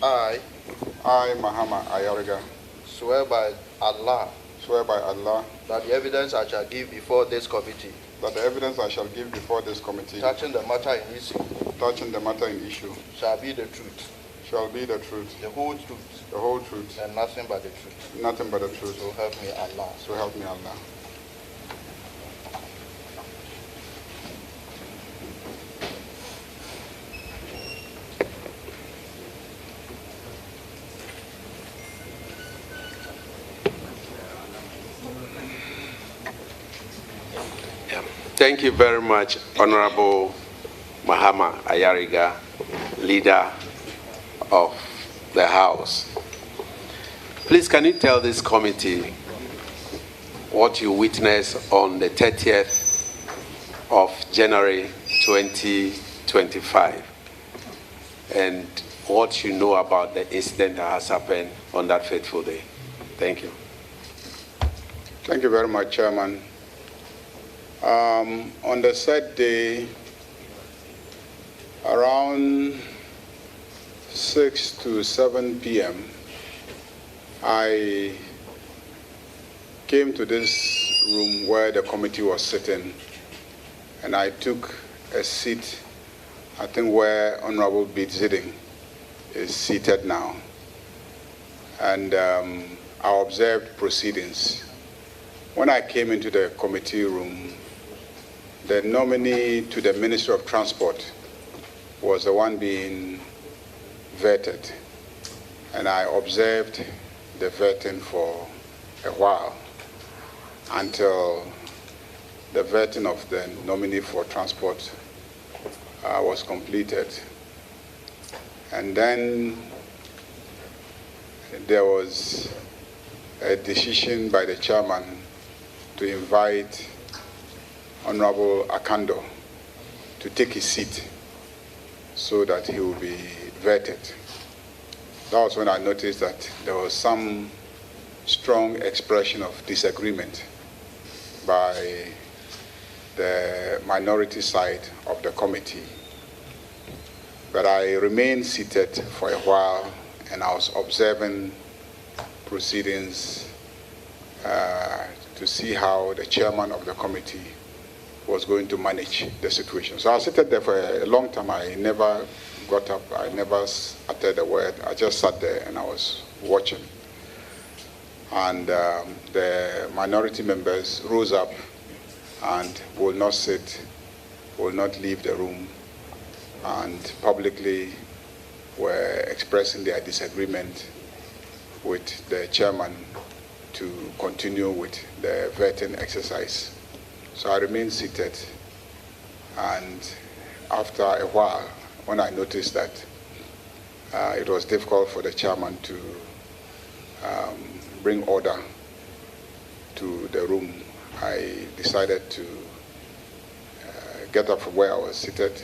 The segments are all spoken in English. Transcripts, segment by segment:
I, Mahama Ayariga, swear by Allah that the evidence I shall give before this committee touching the matter in issue shall be the truth, the whole truth, and nothing but the truth. So help me Allah. So help me Allah. Thank you very much, Honorable Mahama Ayariga, leader of the House. Please, can you tell this committee what you witnessed on the 30th of January 2025 and what you know about the incident that has happened on that fateful day? Thank you. Thank you very much, Chairman. On the said day, around 6 to 7 p.m., I came to this room where the committee was sitting, and I took a seat, I think where Honorable Bidziding is seated now. And I observed proceedings. When I came into the committee room, the nominee to the Ministry of Transport was the one being vetted. And I observed the vetting for a while until the vetting of the nominee for transport was completed. And then there was a decision by the chairman to invite Honorable Akando to take his seat so that he will be vetted. That was when I noticed that there was some strong expression of disagreement by the minority side of the committee. But I remained seated for a while, and I was observing proceedings to see how the chairman of the committee was going to manage the situation. So I sat there for a long time. I never got up. I never uttered a word. I just sat there and I was watching. And the minority members rose up and will not sit, will not leave the room, and publicly were expressing their disagreement with the chairman to continue with the vetting exercise. So I remained seated, and after a while, when I noticed that it was difficult for the chairman to bring order to the room, I decided to get up from where I was seated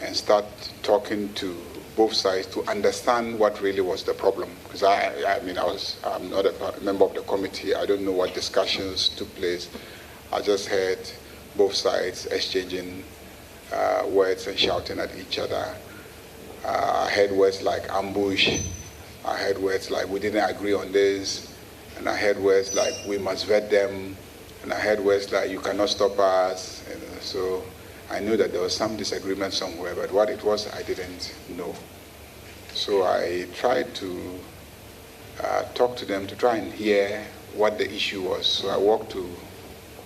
and start talking to both sides to understand what really was the problem. Because I'm not a member of the committee. I don't know what discussions took place. I just heard both sides exchanging words and shouting at each other. I heard words like ambush. I heard words like we didn't agree on this. And I heard words like we must vet them. And I heard words like you cannot stop us. And so I knew that there was some disagreement somewhere, but what it was, I didn't know. So I tried to talk to them to try and hear what the issue was. So I walked to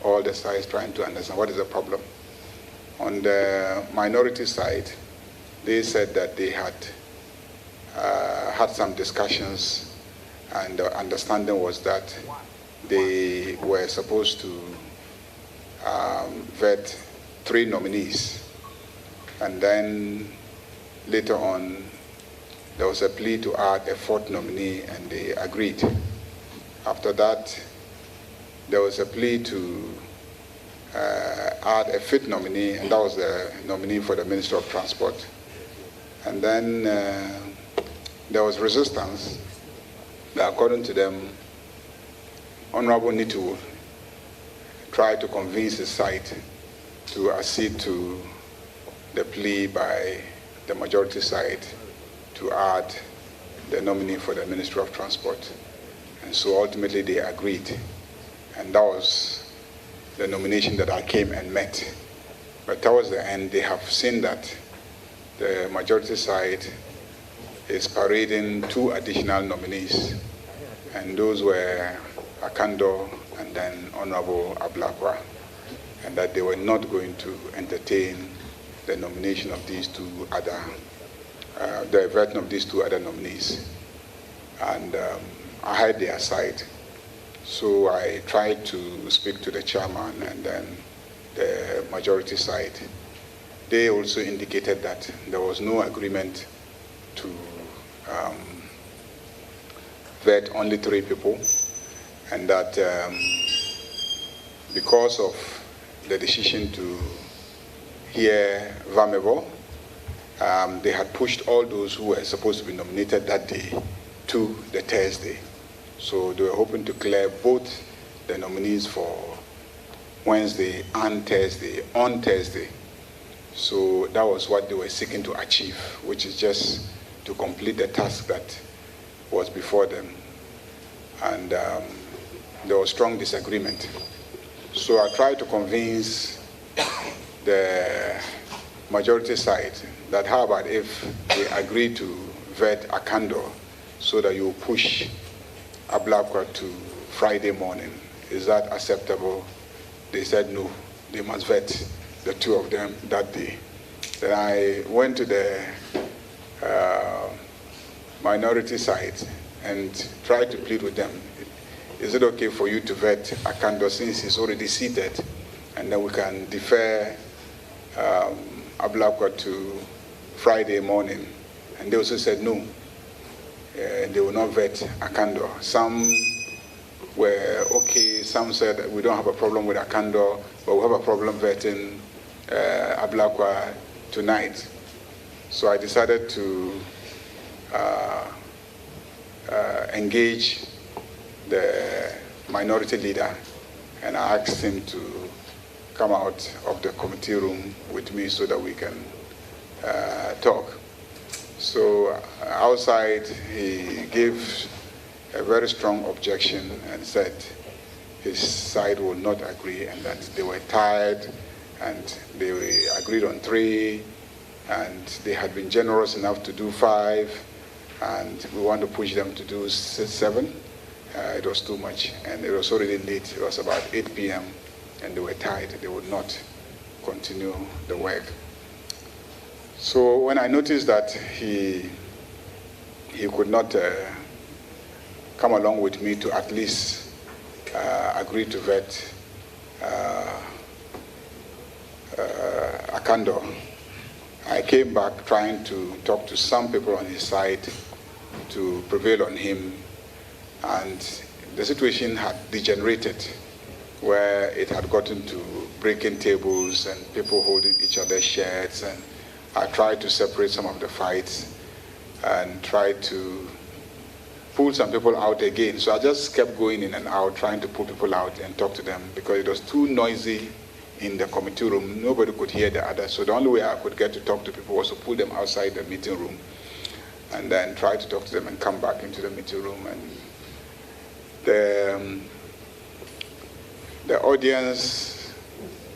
all the sides trying to understand what is the problem. On the minority side, they said that they had had some discussions, and the understanding was that they were supposed to vet 3 nominees, and then later on there was a plea to add a 4th nominee, and they agreed. After that, there was a plea to add a 5th nominee, and that was the nominee for the Minister of Transport. And then there was resistance that, according to them, Honorable Nitu tried to convince his side to accede to the plea by the majority side to add the nominee for the Ministry of Transport. And so ultimately they agreed. And that was the nomination that I came and met. But towards the end, they have seen that the majority side is parading 2 additional nominees. And those were Akando and then Honorable Ablakwa. And that they were not going to entertain the nomination of these 2 other, the vetting of these 2 other nominees. And I had their side. So I tried to speak to the chairman and then the majority side. They also indicated that there was no agreement to vet only 3 people, and that because of the decision to hear Vamebo, they had pushed all those who were supposed to be nominated that day to the Thursday. So they were hoping to clear both the nominees for Wednesday and Thursday on Thursday. So that was what they were seeking to achieve, which is just to complete the task that was before them. And there was strong disagreement. So I tried to convince the majority side that how about if we agree to vet Akando so that you push Ablakwa to Friday morning. Is that acceptable? They said no, they must vet the 2 of them that day. Then I went to the minority side and tried to plead with them. Is it okay for you to vet Akando since he's already seated, and then we can defer Ablakwa to Friday morning? And they also said no. They will not vet Akando. Some were okay, some said we don't have a problem with Akando, but we have a problem vetting Ablakwa tonight. So I decided to engage the minority leader, and I asked him to come out of the committee room with me so that we can talk. So outside, he gave a very strong objection and said his side would not agree and that they were tired and they agreed on 3 and they had been generous enough to do 5 and we want to push them to do 7. It was too much and it was already late. It was about 8 p.m. and they were tired. They would not continue the work. So when I noticed that he could not come along with me to at least agree to vet Akando, I came back trying to talk to some people on his side to prevail on him, and the situation had degenerated where it had gotten to breaking tables and people holding each other's shirts, and I tried to separate some of the fights and tried to pull some people out again. So I just kept going in and out, trying to pull people out and talk to them because it was too noisy in the committee room. Nobody could hear the other. So the only way I could get to talk to people was to pull them outside the meeting room and then try to talk to them and come back into the meeting room. And the audience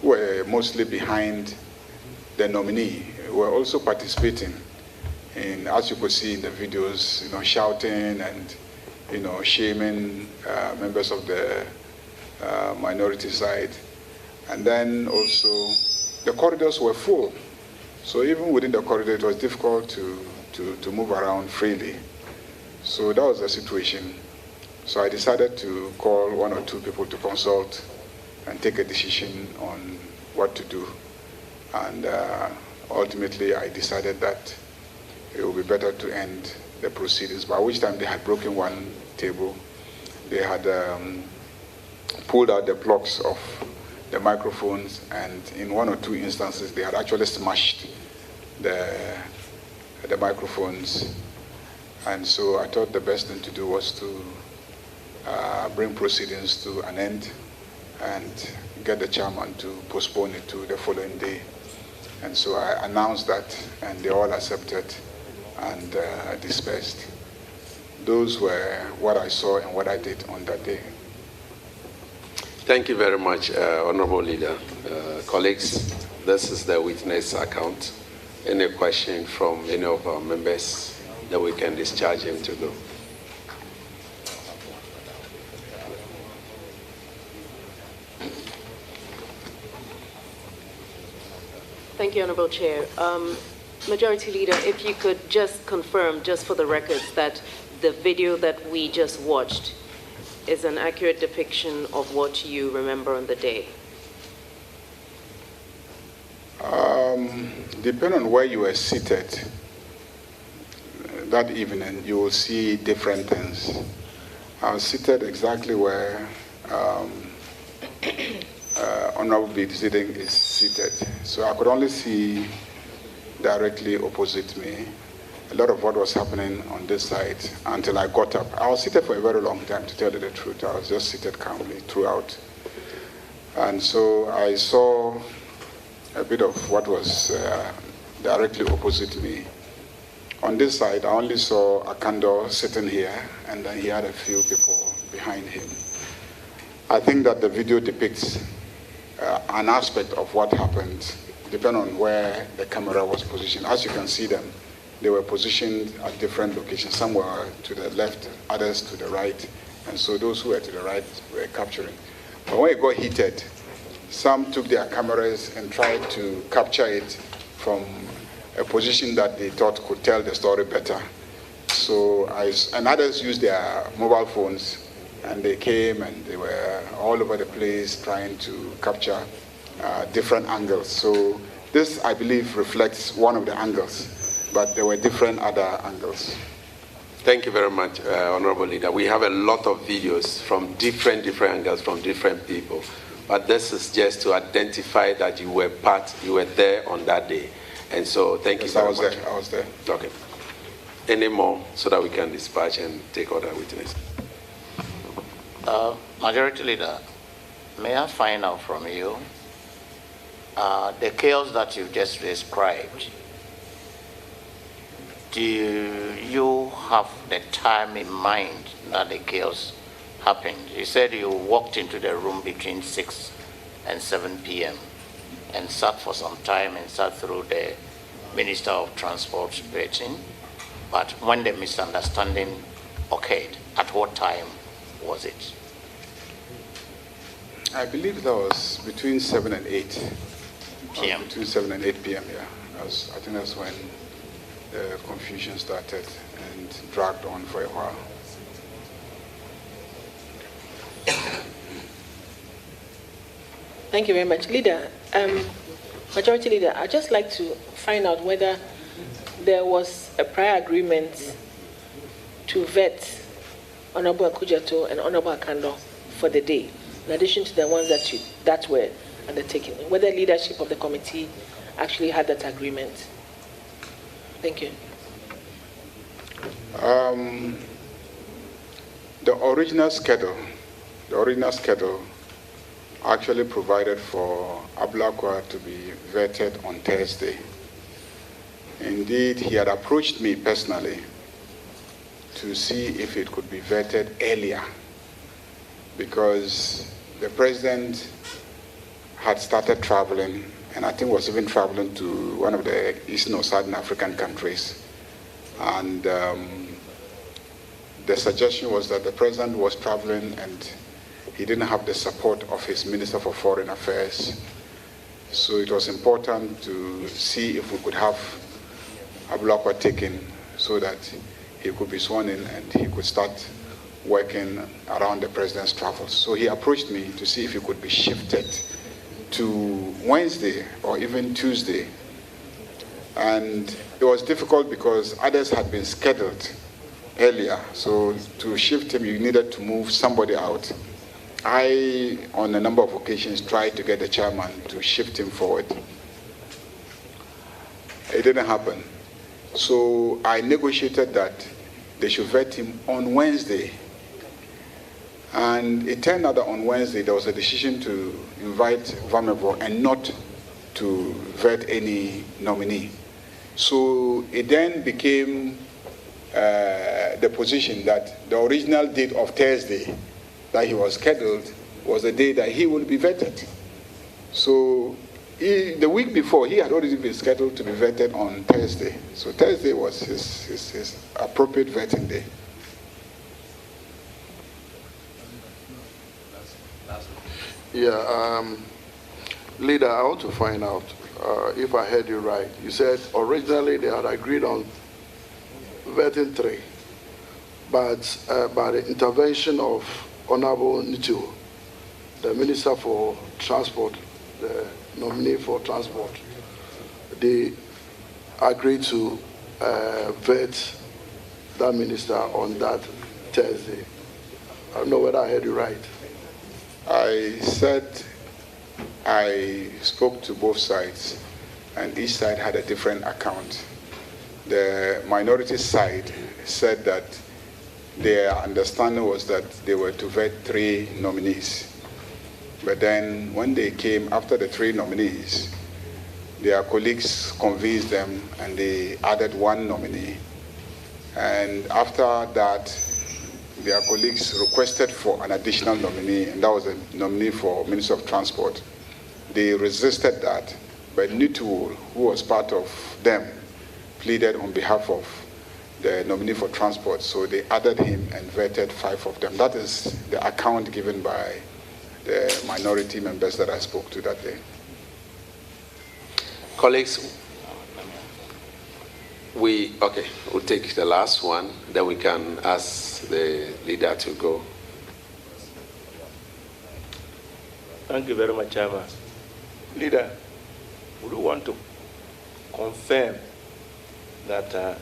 were mostly behind the nominee, were also participating in, as you could see in the videos, shouting and, shaming members of the minority side. And then also the corridors were full. So even within the corridor, it was difficult to move around freely. So that was the situation. So I decided to call 1 or 2 people to consult and take a decision on what to do. And ultimately, I decided that it would be better to end the proceedings, by which time they had broken 1 table. They had pulled out the blocks of the microphones, and in 1 or 2 instances, they had actually smashed the microphones. And so I thought the best thing to do was to bring proceedings to an end and get the chairman to postpone it to the following day. And so I announced that, and they all accepted and dispersed. those were what I saw and what I did on that day. Thank you very much, Honorable Leader. Colleagues, this is the witness account. Any question from any of our members that we can discharge him to go? Thank you, Honorable Chair. Majority Leader, if you could just confirm, just for the records, that the video that we just watched is an accurate depiction of what you remember on the day. Depending on where you were seated that evening, you will see different things. I was seated exactly where Honorable Bidiziding is seated. So I could only see directly opposite me a lot of what was happening on this side until I got up. I was seated for a very long time, to tell you the truth. I was just seated calmly throughout. And so I saw a bit of what was directly opposite me. On this side, I only saw Akando sitting here, and then he had a few people behind him. I think that the video depicts an aspect of what happened, depending on where the camera was positioned. As you can see them, they were positioned at different locations. Some were to the left, others to the right, and so those who were to the right were capturing. But when it got heated, some took their cameras and tried to capture it from a position that they thought could tell the story better. So and others used their mobile phones, and they came and they were all over the place trying to capture different angles. So this, I believe, reflects one of the angles, but there were different other angles. Thank you very much, Honorable Leader. We have a lot of videos from different angles from different people, but this is just to identify that you were there on that day. And so thank you very much. I was there. Okay. Any more so that we can dispatch and take other witnesses? Majority Leader, may I find out from you the chaos that you just described? Do you have the time in mind that the chaos happened? You said you walked into the room between 6 and 7 p.m. and sat for some time and sat through the Minister of Transport briefing. But when the misunderstanding occurred, at what time was it? I believe that was between 7 and 8 p.m. Between 7 and 8 p.m., yeah. I think that's when the confusion started and dragged on for a while. Thank you very much. Leader, Majority Leader, I'd just like to find out whether there was a prior agreement to vet Honorable Akujato and Honorable Akando for the day, in addition to the ones that were undertaken, whether leadership of the committee actually had that agreement. Thank you. The original schedule actually provided for Ablakwa to be vetted on Thursday. Indeed, he had approached me personally to see if it could be vetted earlier, because the president had started traveling, and I think was even traveling to one of the Eastern or Southern African countries. And the suggestion was that the president was traveling and he didn't have the support of his Minister for Foreign Affairs. So it was important to see if we could have Ablakwa taken so that he could be sworn in and he could start working around the president's travels. So he approached me to see if he could be shifted to Wednesday or even Tuesday. And it was difficult because others had been scheduled earlier. So to shift him, you needed to move somebody out. I, on a number of occasions, tried to get the chairman to shift him forward. It didn't happen. So I negotiated that they should vet him on Wednesday. And it turned out that on Wednesday there was a decision to invite Vamevo and not to vet any nominee. So it then became the position that the original date of Thursday that he was scheduled was the day that he would be vetted. So the week before, he had already been scheduled to be vetted on Thursday. So Thursday was his appropriate vetting day. Yeah, Leader, I want to find out if I heard you right. You said originally they had agreed on vetting 3, but by the intervention of Honorable Nitu, the Minister for Transport, the nominee for Transport, they agreed to vet that minister on that Thursday. I don't know whether I heard you right. I said I spoke to both sides, and each side had a different account. The minority side said that their understanding was that they were to vet 3 nominees. But then when they came after the 3 nominees, their colleagues convinced them and they added 1 nominee. And after that, their colleagues requested for an additional nominee, and that was a nominee for Minister of Transport. They resisted that, but Nitu, who was part of them, pleaded on behalf of the nominee for Transport, so they added him and vetted 5 of them. That is the account given by the minority members that I spoke to that day. Colleagues, we'll take the last one, then we can ask the leader to go. Thank you very much, Chairman. Leader, would you want to confirm that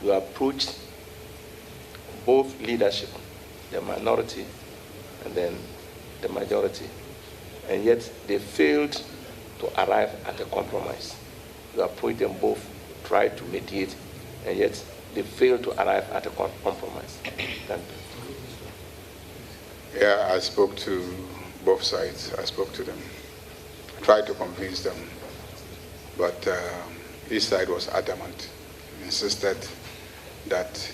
you approached both leadership, the minority and then the majority, and yet they failed to arrive at a compromise? You approached them both, tried to mediate, and yet they failed to arrive at a compromise. Thank you. Yeah, I spoke to both sides. I spoke to them, tried to convince them, but each side was adamant, insisted that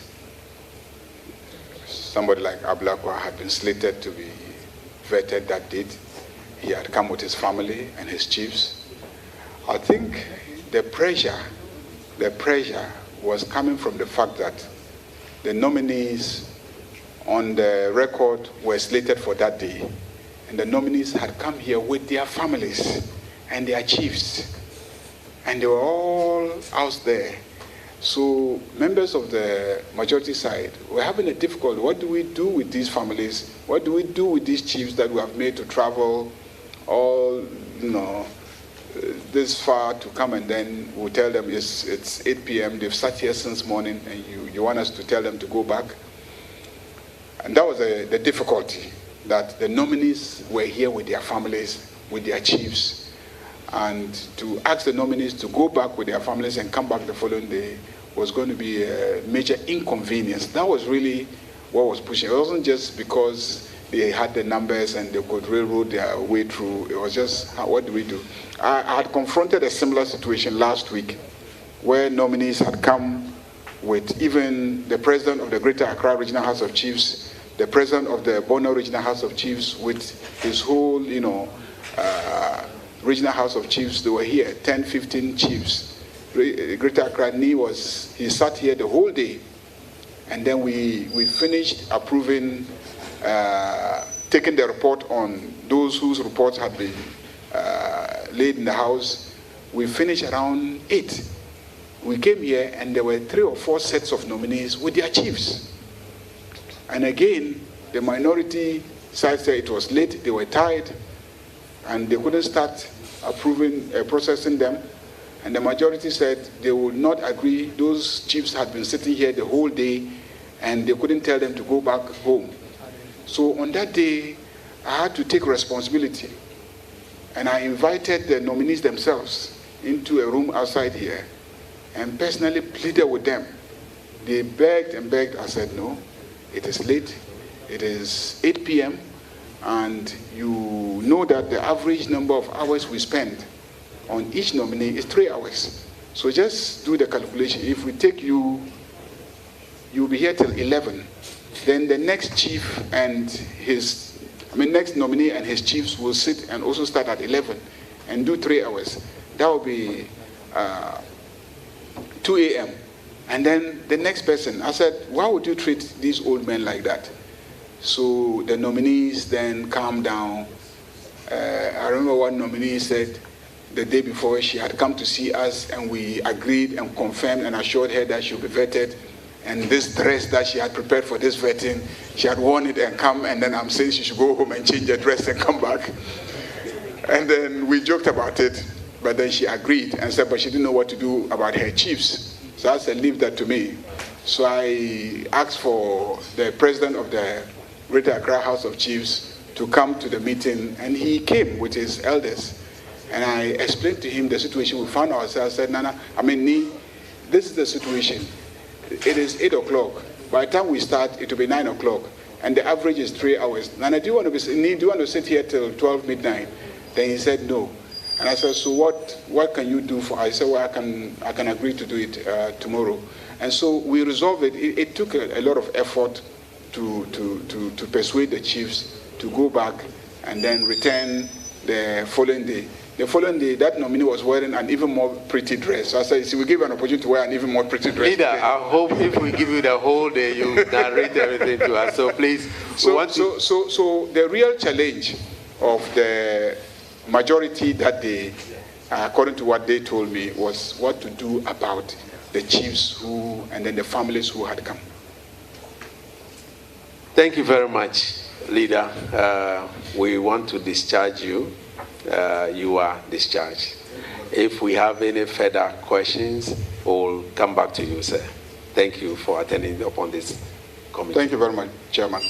somebody like Ablakwa had been slated to be vetted that date. He had come with his family and his chiefs. I think the pressure was coming from the fact that the nominees on the record were slated for that day, and the nominees had come here with their families and their chiefs, and they were all out there. So members of the majority side were having a difficulty. What do we do with these families? What do we do with these chiefs that we have made to travel all, this far to come, and then we'll tell them it's 8 p.m. They've sat here since morning, and you want us to tell them to go back? And that was the difficulty, that the nominees were here with their families, with their chiefs, and to ask the nominees to go back with their families and come back the following day was going to be a major inconvenience. That was really what was pushing. It wasn't just because they had the numbers and they could railroad their way through. It was just, what do we do? I had confronted a similar situation last week where nominees had come with even the president of the Greater Accra Regional House of Chiefs, the president of the Bono Regional House of Chiefs, with his whole, Regional House of Chiefs. They were here, 10, 15 chiefs. Greater Accra he sat here the whole day. And then we finished approving, taking the report on those whose reports had been laid in the House. We finished around 8. We came here and there were 3 or 4 sets of nominees with their chiefs. And again, the minority side said it was late, they were tired, and they couldn't start processing them. And the majority said they would not agree. Those chiefs had been sitting here the whole day, and they couldn't tell them to go back home. So on that day, I had to take responsibility. And I invited the nominees themselves into a room outside here and personally pleaded with them. They begged and begged. I said, no, it is late. It is 8 p.m. And you know that the average number of hours we spend on each nominee is 3 hours. So just do the calculation. If we take you you'll be here till 11. Then the next chief and next nominee and his chiefs will sit and also start at 11 and do 3 hours. That will be 2 a.m. And then the next person, I said, why would you treat these old men like that? So the nominees then calmed down. I remember one nominee said the day before she had come to see us, and we agreed and confirmed and assured her that she would be vetted. And this dress that she had prepared for this vetting, she had worn it and come, and then I'm saying she should go home and change her dress and come back. And then we joked about it, but then she agreed and said, but she didn't know what to do about her chiefs. So I said, leave that to me. So I asked for the president of the Greater Accra House of Chiefs to come to the meeting, and he came with his elders. And I explained to him the situation we found ourselves. I said, Nana, this is the situation. It is 8 o'clock. By the time we start, it will be 9 o'clock. And the average is 3 hours. Nana, do you want to sit here till 12 midnight? Then he said, no. And I said, so what can you do for us? He said, well, I can agree to do it tomorrow. And so we resolved it. It took a lot of effort to persuade the chiefs to go back and then return the following day. The following day, that nominee was wearing an even more pretty dress. So I said, we give you an opportunity to wear an even more pretty dress. Leader, I hope if we give you the whole day, you narrate everything to us. So please. So the real challenge of the majority that day, according to what they told me, was what to do about the chiefs and then the families who had come. Thank you very much, Leader. We want to discharge you. You are discharged. If we have any further questions, we'll come back to you, sir. Thank you for attending upon this committee. Thank you very much, Chairman.